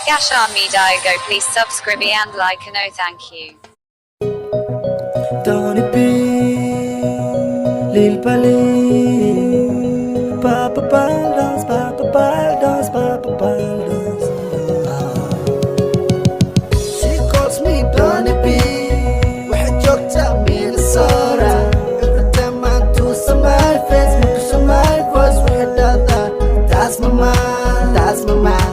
Gashan me Diogo, please subscribe and like and oh thank you. Tony P, Lil Pali, Papa Baldos, Papa Baldos, Papa Baldos. She calls me Tony P, waxay joogtaa Minnesota. Every time I do some my face, make some my voice, waxay dhahdaa that's my man, that's my man.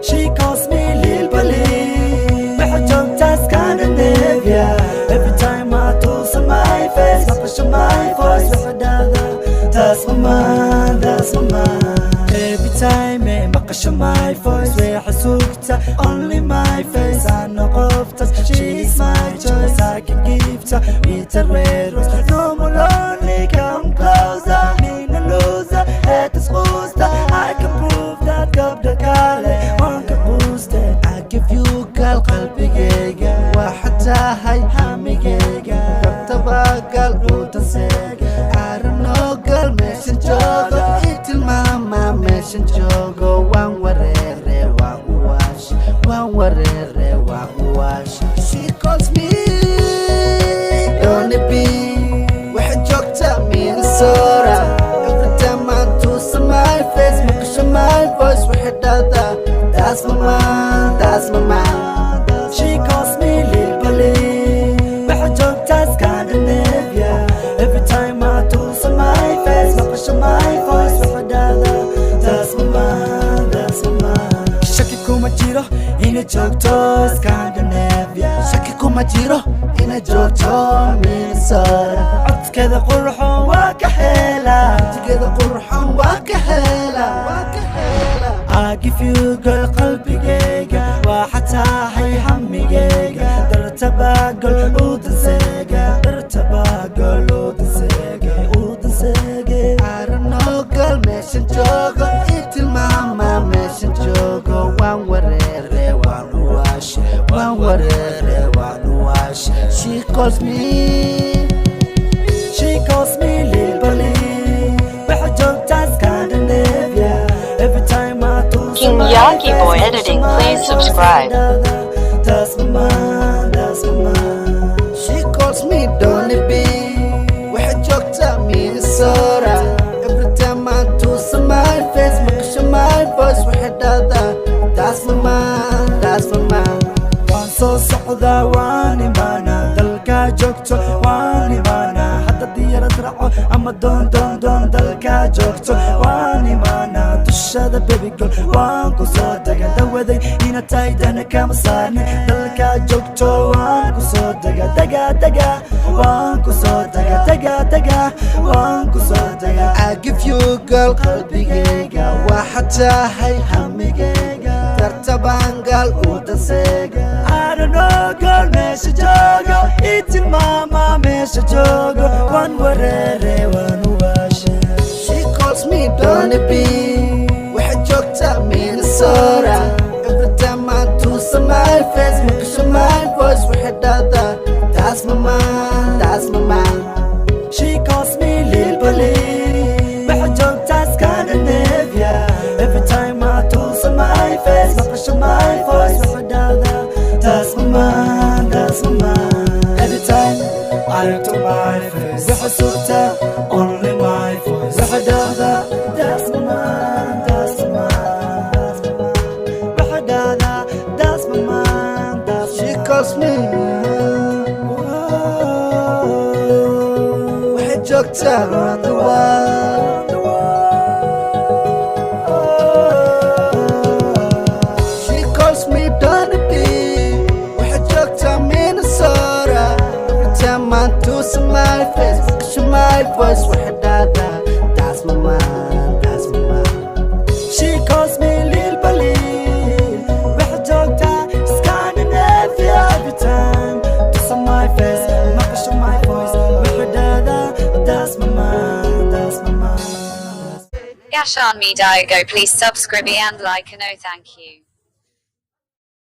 She calls me Lil Pali, waxay joogtaa Scandinavia. Every time I do some my face, make some my voice, waxay dhahdaa that's my man, that's my man. Every time I make my voice, waxay sugtaa only my face. I know of that, she's my choice. I can give her with a red rose. No more lonely, come closer. Me no loser, head is booster. I can prove that God the kale, one can boost it. I give you girl qalbigayga, waxaad tahay hamigayga. Rabtaba gal utasega, I don't know girl meeshan joogo. Itilmaama meeshan joogo. Waan wareere waan u waash, waan wareere waan u waash. She calls me Tony P, waxay joogtaa Minnesota. Every time I do some my face, make sure my voice, waxay dhahdaa that's my man, that's my man. She calls me Lil Pali, waxay joogtaa Scandinavia. Every time I do some my face, make sure my voice, waxay dhahdaa that's my man, that's my man. Shaki kuma jiro inay joogto Scandinavia. Shaki kuma jiro inay joogto Minnesota. Codkeeda qurxoon waa ka helaa, codkeeda qurxoon waa ka helaa, waa ka helaa. I give you girl qalbigayga, waxaad tahay hamigayga. Dartaba gol u danseega, dartaba gol u danseega, u danseega. I don't know girl meeshan joogo, itilmaama meeshan joogo. Waan wareere waan u waash, waan wareere waan u waash. She calls me Lil Pali, waxay joogtaa Scandinavia. Every time I do King Yagi Boy Editing, please subscribe. that's my man, that's my man. She calls me Tony P, waxay joogtaa Minnesota. Every time I do some my face, make sure my voice, waxay dhahdaa that's my man, that's my man. Waan soo socdaa waan imaanaa, dalka joogto waan imaanaa. Hadda diyaarad raaco ama doon dalka joogto waan imaanaa. Dushada baby girl waan ku soo daga, dawaday ina tahay dana kama saarne. Dalka joogto waan ku soo daga, daga waan ku soo daga, daga waan ku soo daga. I give you girl qalbigayga, waxaad tahay hamigayga. Dartabaan gal u danseega. I don't know girl meesha joogo, itilmaama meesha joogo. Waan wareere waan u waashe. She calls me Tony P, waxay joogtaa Minnesota. Every time I do some my face, make sure my voice, waxay dhahdaa that's my man, that's my man. She calls me Lil Pali, waxay joogtaa Scandinavia. Every time I do some my face, make sure my voice, waxay dhahdaa that's my man, that's my man. Every time I do my face, waxay sugtaa only my voice, waxay dhahdaa that's my man, that's my man, that's my man. Waxay dhahdaa that's my man, that's my man. She calls me waxay joogtaa around the world. She calls me Tony P, waxay joogtaa Minnesota. Every time I do some my face, show my voice, waxay dhahdaa that's my man, that's my man. She calls me Lil Pali, waxay joogtaa Scandinavia. Every time do some my face, show my voice, waxay dhahdaa that's my man, that's my man. Gashan me Diogo, please subscribe and like and oh thank you.